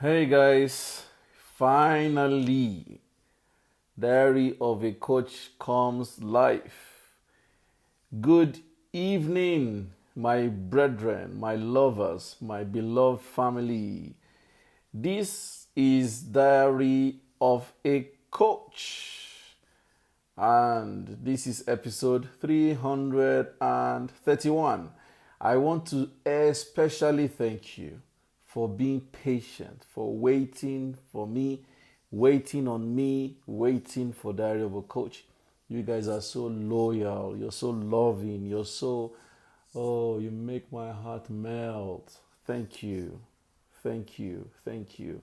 Hey guys, finally, Diary of a Coach comes live. Good evening, my brethren, my lovers, my beloved family. This is Diary of a Coach, and this is episode 331. I want to especially thank you for being patient, for waiting for me, waiting on me, waiting for Diary of a Coach. You guys are so loyal, you're so loving, you make my heart melt. Thank you, thank you, thank you,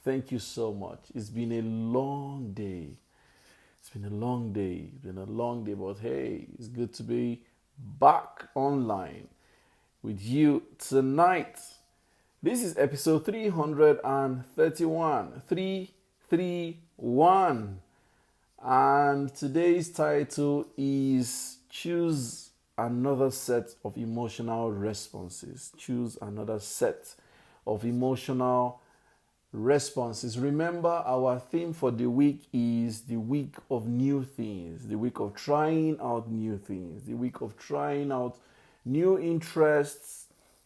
thank you so much. It's been a long day. It's been a long day. It's been a long day, but hey, it's good to be back online with you tonight. This is episode 331. 331. And today's title is Choose Another Set of Emotional Responses. Choose another set of emotional responses. Remember, our theme for the week is the week of new things, the week of trying out new things, the week of trying out new interests,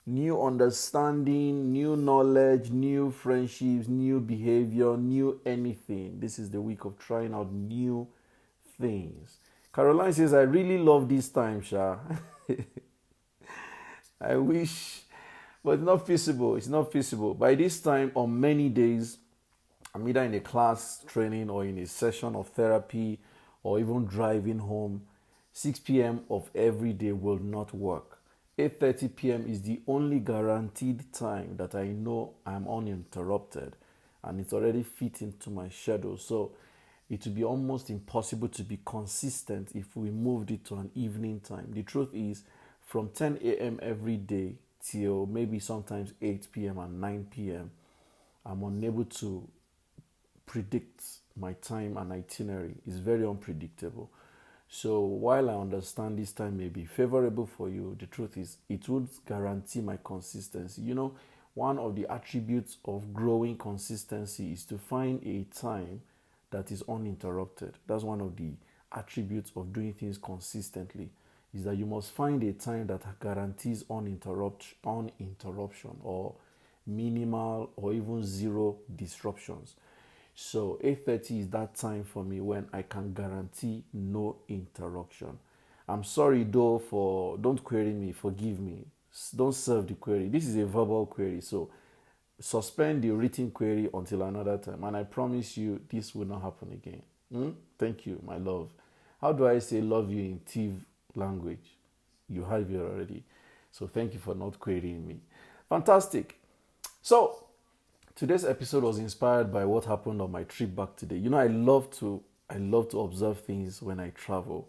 new understanding, new knowledge, new friendships, new behavior, new anything. This is the week of trying out new things. Caroline says, I really love this time, Sha. I wish, but it's not feasible. It's not feasible. By this time, on many days, I'm either in a class training or in a session of therapy or even driving home. 6 p.m. of every day will not work. 8:30 p.m. is the only guaranteed time that I know I'm uninterrupted, and it's already fit into my schedule. So it would be almost impossible to be consistent if we moved it to an evening time. The truth is, from 10 a.m. every day till maybe sometimes 8 p.m. and 9 p.m., I'm unable to predict my time and itinerary. It's very unpredictable. So while I understand this time may be favorable for you, the truth is it would guarantee my consistency. You know, one of the attributes of growing consistency is to find a time that is uninterrupted. That's one of the attributes of doing things consistently, is that you must find a time that guarantees uninterruption or minimal or even zero disruptions. So 8:30 is that time for me when I can guarantee no interruption. I'm sorry though for don't query me, forgive me. Don't serve the query. This is a verbal query, so suspend the written query until another time. And I promise you this will not happen again. Thank you, my love. How do I say love you in Tiv language? You have it already. So thank you for not querying me. Fantastic. So today's episode was inspired by what happened on my trip back today. You know, I love to observe things when I travel,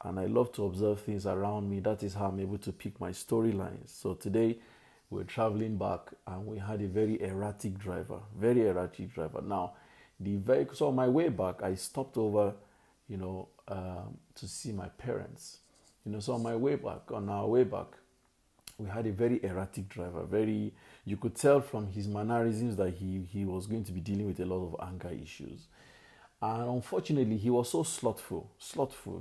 and I love to observe things around me. That is how I'm able to pick my storylines. So today we're traveling back and we had a very erratic driver. Very erratic driver. Now, the vehicle, so on my way back, I stopped over, to see my parents. So on our way back, we had a very erratic driver. You could tell from his mannerisms that he was going to be dealing with a lot of anger issues. And unfortunately, he was so slothful,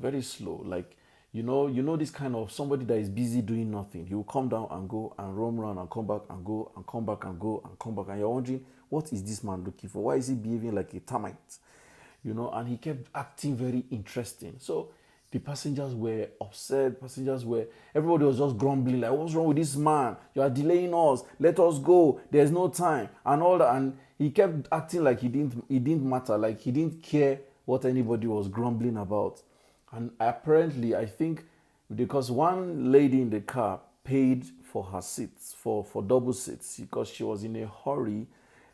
very slow. Like, this kind of somebody that is busy doing nothing. He will come down and go and roam around and come back and go and come back and go and come back. And you're wondering, what is this man looking for? Why is he behaving like a termite? And he kept acting very interesting. So the passengers were upset. Everybody was just grumbling, like, what's wrong with this man? You are delaying us. Let us go. There's no time. And all that. And he kept acting like it didn't matter, like he didn't care what anybody was grumbling about. And apparently, I think because one lady in the car paid for her seats, for double seats, because she was in a hurry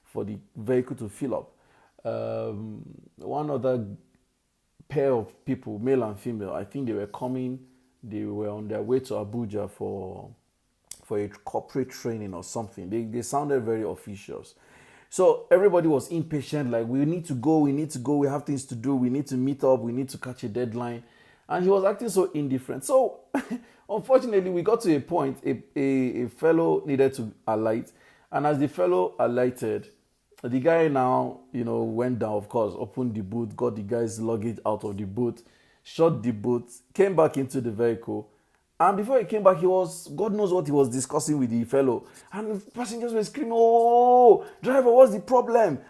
for the vehicle to fill up. One other pair of people, male and female, I think they were on their way to Abuja for a corporate training or something. They sounded very officious. So everybody was impatient, like, we need to go, we have things to do, we need to meet up, we need to catch a deadline. And he was acting so indifferent. So unfortunately, we got to a point, a fellow needed to alight. And as the fellow alighted, The guy now, went down, of course, opened the boot, got the guy's luggage out of the boot, shut the boot, came back into the vehicle. And before he came back, God knows what he was discussing with the fellow. And the passengers were screaming, "Oh, driver, what's the problem?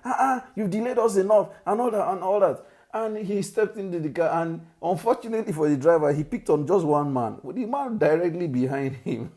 You've delayed us enough," and all that, and all that. And he stepped into the car, and unfortunately for the driver, he picked on just one man, with the man directly behind him,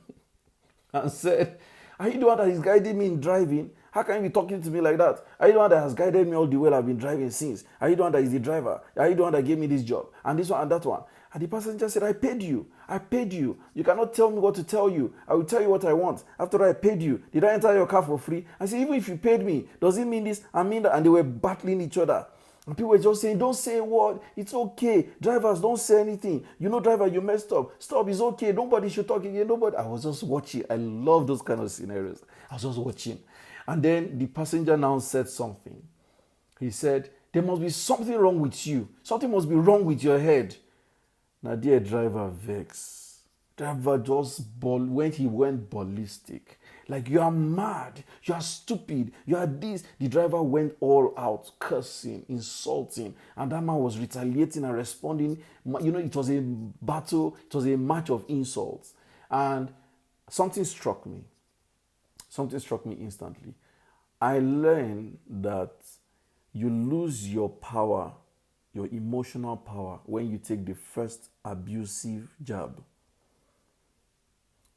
and said, "Are you the one that is guiding me in driving? How can you be talking to me like that? Are you the one that has guided me all the way I've been driving since? Are you the one that is the driver? Are you the one that gave me this job? And this one and that one?" And the passenger said, "I paid you. I paid you. You cannot tell me what to tell you. I will tell you what I want. After all, I paid you. Did I enter your car for free?" I said, "Even if you paid me, does it mean this and mean that?" And they were battling each other. And people were just saying, "Don't say a word. It's okay. Drivers, don't say anything. Driver, you messed up. Stop. It's okay. Nobody should talk again. Nobody." I was just watching. I love those kind of scenarios. I was just watching. And then the passenger now said something. He said, "There must be something wrong with you. Something must be wrong with your head." Now, dear driver vex. Driver just when he went ballistic. Like, "You are mad. You are stupid. You are this." The driver went all out, cursing, insulting. And that man was retaliating and responding. It was a battle. It was a match of insults. And something struck me. Something struck me instantly. I learned that you lose your power, your emotional power, when you take the first abusive jab.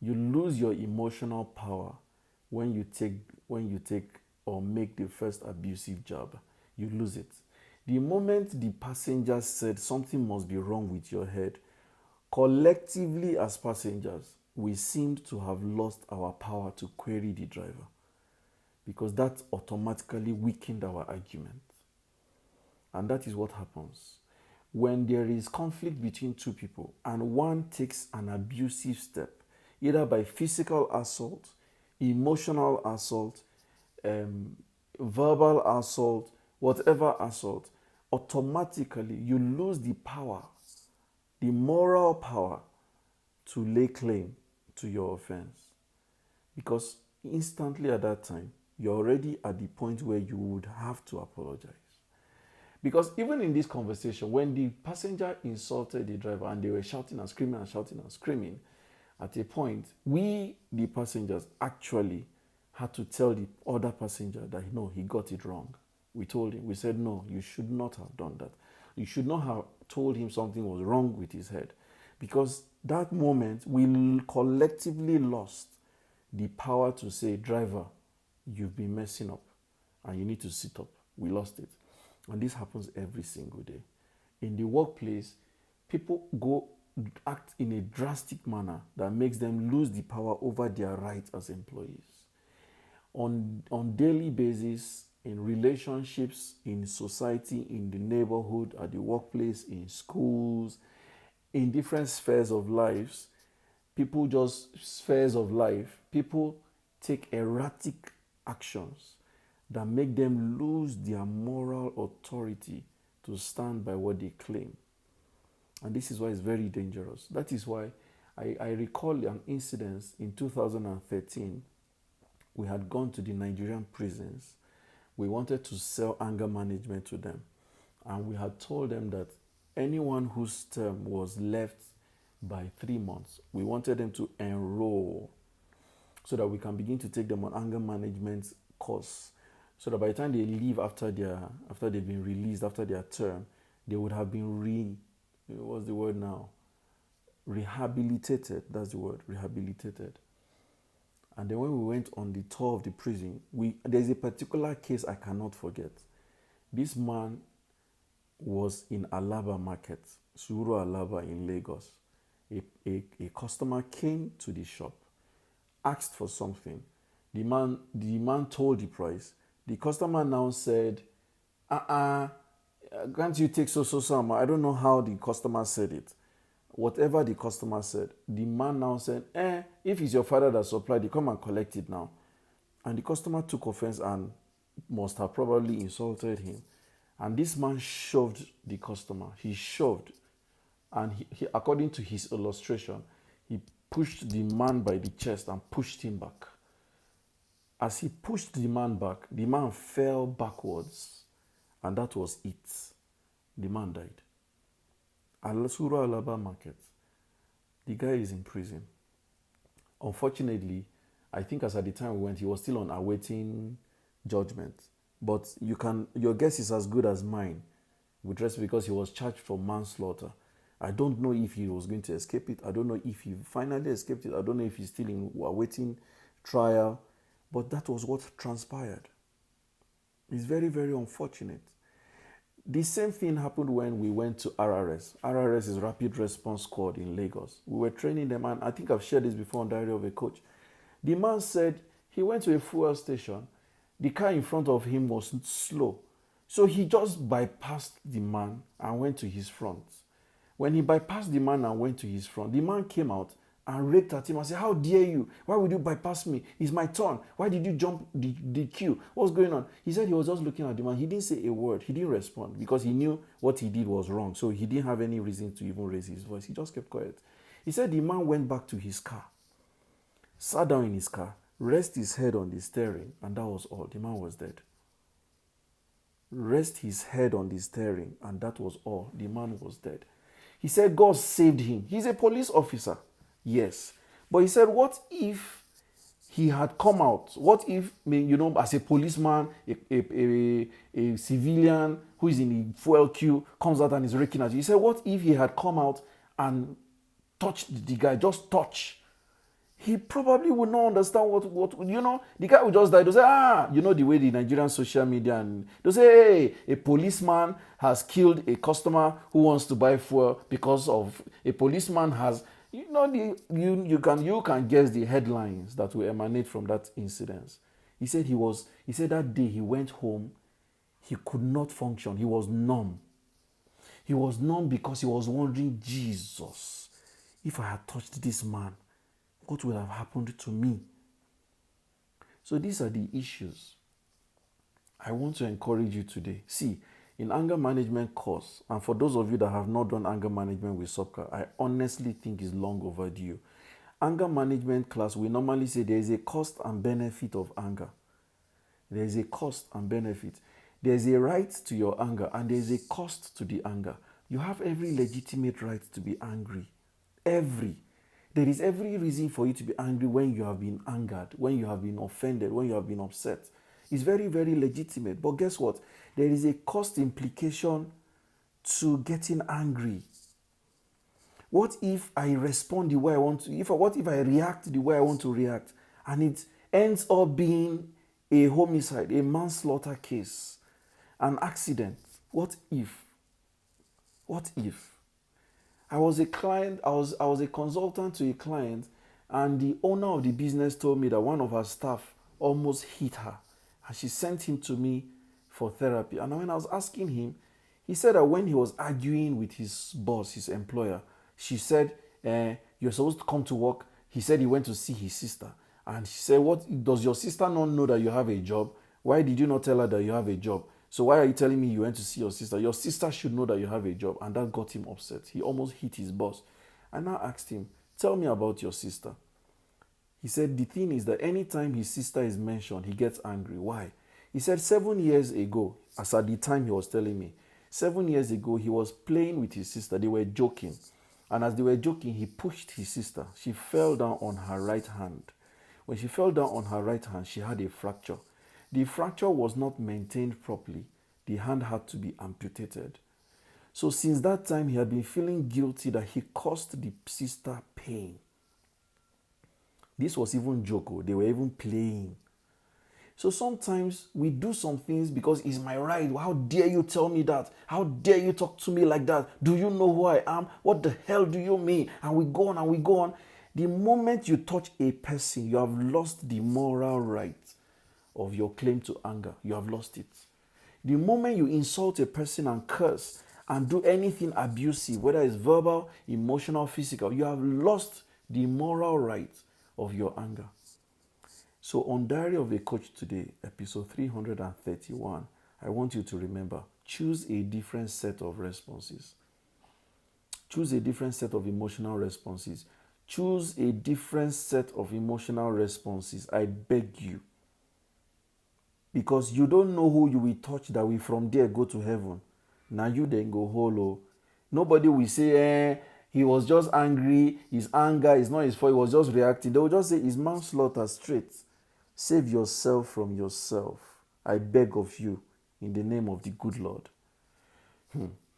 You lose your emotional power when you take or make the first abusive jab. You lose it. The moment the passenger said something must be wrong with your head, collectively as passengers, we seemed to have lost our power to query the driver, because that automatically weakened our argument. And that is what happens when there is conflict between two people and one takes an abusive step, either by physical assault, emotional assault, verbal assault, whatever assault. Automatically you lose the power, the moral power, to lay claim to your offense, because instantly at that time you're already at the point where you would have to apologize. Because even in this conversation, when the passenger insulted the driver and they were shouting and screaming and shouting and screaming, at a point, we, the passengers, actually had to tell the other passenger that no, he got it wrong. We told him, we said, "No, you should not have done that. You should not have told him something was wrong with his head." Because that moment, we collectively lost the power to say, "Driver, you've been messing up and you need to sit up." We lost it. And this happens every single day. In the workplace, people go act in a drastic manner that makes them lose the power over their rights as employees. On daily basis, in relationships, in society, in the neighborhood, at the workplace, in schools, in different spheres of life, people take erratic actions that make them lose their moral authority to stand by what they claim. And this is why it's very dangerous. That is why I recall an incident in 2013. We had gone to the Nigerian prisons. We wanted to sell anger management to them. And we had told them that anyone whose term was left by 3 months, we wanted them to enroll so that we can begin to take them on anger management course. So that by the time they leave after they've been released after their term, they would have been what's the word now? Rehabilitated. That's the word, rehabilitated. And then when we went on the tour of the prison, there's a particular case I cannot forget. This man was in Alaba Market, Suru Alaba in Lagos. A customer came to the shop, asked for something. The man told the price. The customer now said, "Can't you take so? I don't know how the customer said it." Whatever the customer said, the man now said, "If it's your father that supplied it, come and collect it now." And the customer took offense and must have probably insulted him. And this man shoved the customer. He shoved. And he, according to his illustration, he pushed the man by the chest and pushed him back. As he pushed the man back, the man fell backwards, and that was it. The man died. Sura Alaba Market. The guy is in prison. Unfortunately, I think as at the time we went, he was still on awaiting judgment. But your guess is as good as mine, with respect, because he was charged for manslaughter. I don't know if he was going to escape it. I don't know if he finally escaped it. I don't know if he's still in awaiting trial. But that was what transpired. It's very, very unfortunate. The same thing happened when we went to RRS. RRS is Rapid Response Squad in Lagos. We were training them, and I think I've shared this before on Diary of a Coach. The man said he went to a fuel station. The car in front of him was slow. So he just bypassed the man and went to his front. When he bypassed the man and went to his front, the man came out and raked at him and said, "How dare you? Why would you bypass me? It's my turn. Why did you jump the queue? What's going on?" He said he was just looking at the man. He didn't say a word. He didn't respond because he knew what he did was wrong. So he didn't have any reason to even raise his voice. He just kept quiet. He said the man went back to his car, sat down in his car, rested his head on the steering, and that was all. The man was dead. Rest his head on the steering, and that was all. The man was dead. He said God saved him. He's a police officer. Yes. But he said, what if he had come out? What if, as a policeman, a civilian who is in the fuel queue comes out and is raking at you? He said, what if he had come out and touched the guy, just touch? He probably would not understand the guy would just die. They'll say, the way the Nigerian social media, and they'll say, hey, a policeman has killed a customer who wants to buy fuel because of a policeman has, you can guess the headlines that will emanate from that incident. He said that day he went home, he could not function. He was numb. He was numb because he was wondering, Jesus, if I had touched this man, what would have happened to me? So these are the issues I want to encourage you today. See, in anger management course, and for those of you that have not done anger management with SOPCA, I honestly think is long overdue. Anger management class, we normally say there is a cost and benefit of anger. There is a cost and benefit. There is a right to your anger, and there is a cost to the anger. You have every legitimate right to be angry. There is every reason for you to be angry when you have been angered, when you have been offended, when you have been upset. It's very, very legitimate. But guess what? There is a cost implication to getting angry. What if I respond the way I want to? What if I react the way I want to react, and it ends up being a homicide, a manslaughter case, an accident? What if? What if? I was a client, I was a consultant to a client, and the owner of the business told me that one of her staff almost hit her, and she sent him to me for therapy. And when I was asking him, he said that when he was arguing with his boss, his employer, she said, you're supposed to come to work. He said he went to see his sister. And she said, what, does your sister not know that you have a job? Why did you not tell her that you have a job? So why are you telling me you went to see your sister? Your sister should know that you have a job. And that got him upset. He almost hit his boss. I now asked him, tell me about your sister. He said the thing is that anytime his sister is mentioned, he gets angry. Why? He said 7 years ago, as at the time he was telling me, 7 years ago, he was playing with his sister. They were joking. And as they were joking, he pushed his sister. She fell down on her right hand. When she fell down on her right hand, she had a fracture. The fracture was not maintained properly. The hand had to be amputated. So since that time, he had been feeling guilty that he caused the sister pain. This was even joke. They were even playing. So sometimes we do some things because it's my right. How dare you tell me that? How dare you talk to me like that? Do you know who I am? What the hell do you mean? And we go on and we go on. The moment you touch a person, you have lost the moral right of your claim to anger. You have lost it. The moment you insult a person and curse and do anything abusive, whether it's verbal, emotional, physical, you have lost the moral right of your anger. So on Diary of a Coach today, episode 331, I want you to remember, choose a different set of responses. Choose a different set of emotional responses. Choose a different set of emotional responses. I beg you. because you don't know who you will touch that will from there go to heaven. Now you then go hollow. Nobody will say, he was just angry, his anger is not his fault, he was just reacting. They will just say, it's manslaughter straight. Save yourself from yourself. I beg of you, in the name of the good Lord.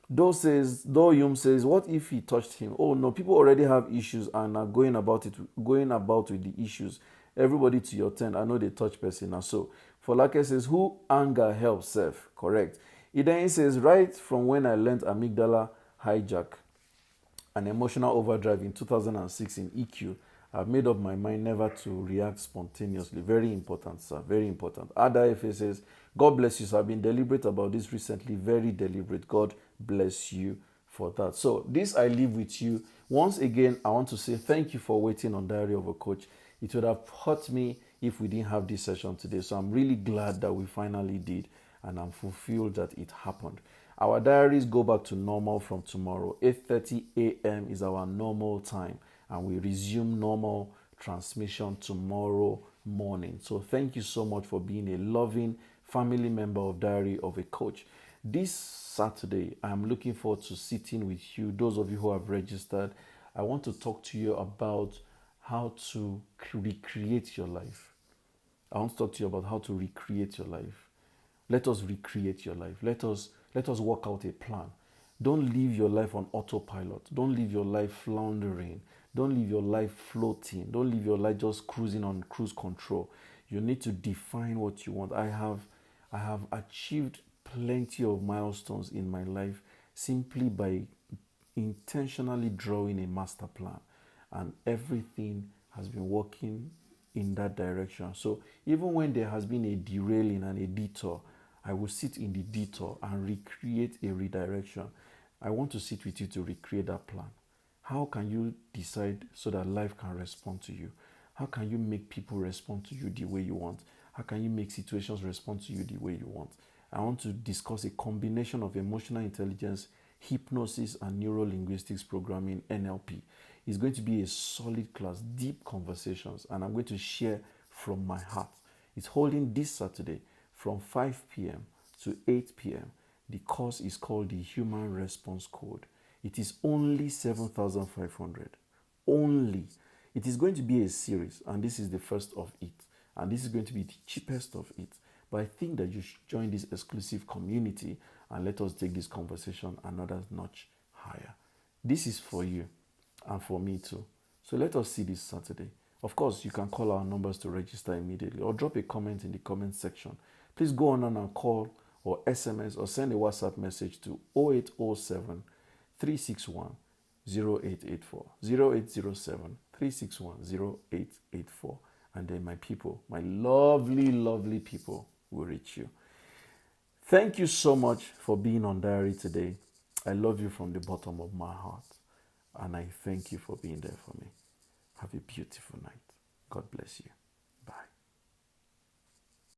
Though Hume says, what if he touched him? Oh no, people already have issues and are going about with the issues. Everybody to your tent. I know they touch person now. So Folake says, who anger helps self. Correct. He then says, right from when I learned amygdala hijack, an emotional overdrive in 2006 in EQ, I've made up my mind never to react spontaneously. Very important, sir. Very important. Ada Efe says, God bless you, sir. I've been deliberate about this recently. Very deliberate. God bless you for that. So this I leave with you. Once again, I want to say thank you for waiting on Diary of a Coach. It would have hurt me if we didn't have this session today. So I'm really glad that we finally did, and I'm fulfilled that it happened. Our diaries go back to normal from tomorrow. 8:30 a.m. is our normal time, and we resume normal transmission tomorrow morning. So thank you so much for being a loving family member of Diary of a Coach. This Saturday, I'm looking forward to sitting with you. Those of you who have registered, I want to talk to you about how to recreate your life. I want to talk to you about how to recreate your life. Let us recreate your life. Let us work out a plan. Don't live your life on autopilot. Don't live your life floundering. Don't live your life floating. Don't live your life just cruising on cruise control. You need to define what you want. I have achieved plenty of milestones in my life simply by intentionally drawing a master plan, and everything has been working in that direction. So even when there has been a derailing and a detour, I will sit in the detour and recreate a redirection. I want to sit with you to recreate that plan. How can you decide so that life can respond to you? How can you make people respond to you the way you want? How can you make situations respond to you the way you want? I want to discuss a combination of emotional intelligence, hypnosis, and neuro-linguistics programming, NLP. It's going to be a solid class, deep conversations, and I'm going to share from my heart. It's holding this Saturday from 5 p.m. to 8 p.m. The course is called the Human Response Code. It is only 7,500. Only. It is going to be a series, and this is the first of it. And this is going to be the cheapest of it. But I think that you should join this exclusive community and let us take this conversation another notch higher. This is for you and for me too. So let us see this Saturday. Of course, you can call our numbers to register immediately or drop a comment in the comment section. Please go on and call or SMS or send a WhatsApp message to 0807 361 0884 0807 361 0884, and then my people, my lovely, lovely people will reach you. Thank you so much for being on Diary today. I love you from the bottom of my heart, and I thank you for being there for me. Have a beautiful night. God bless you. Bye.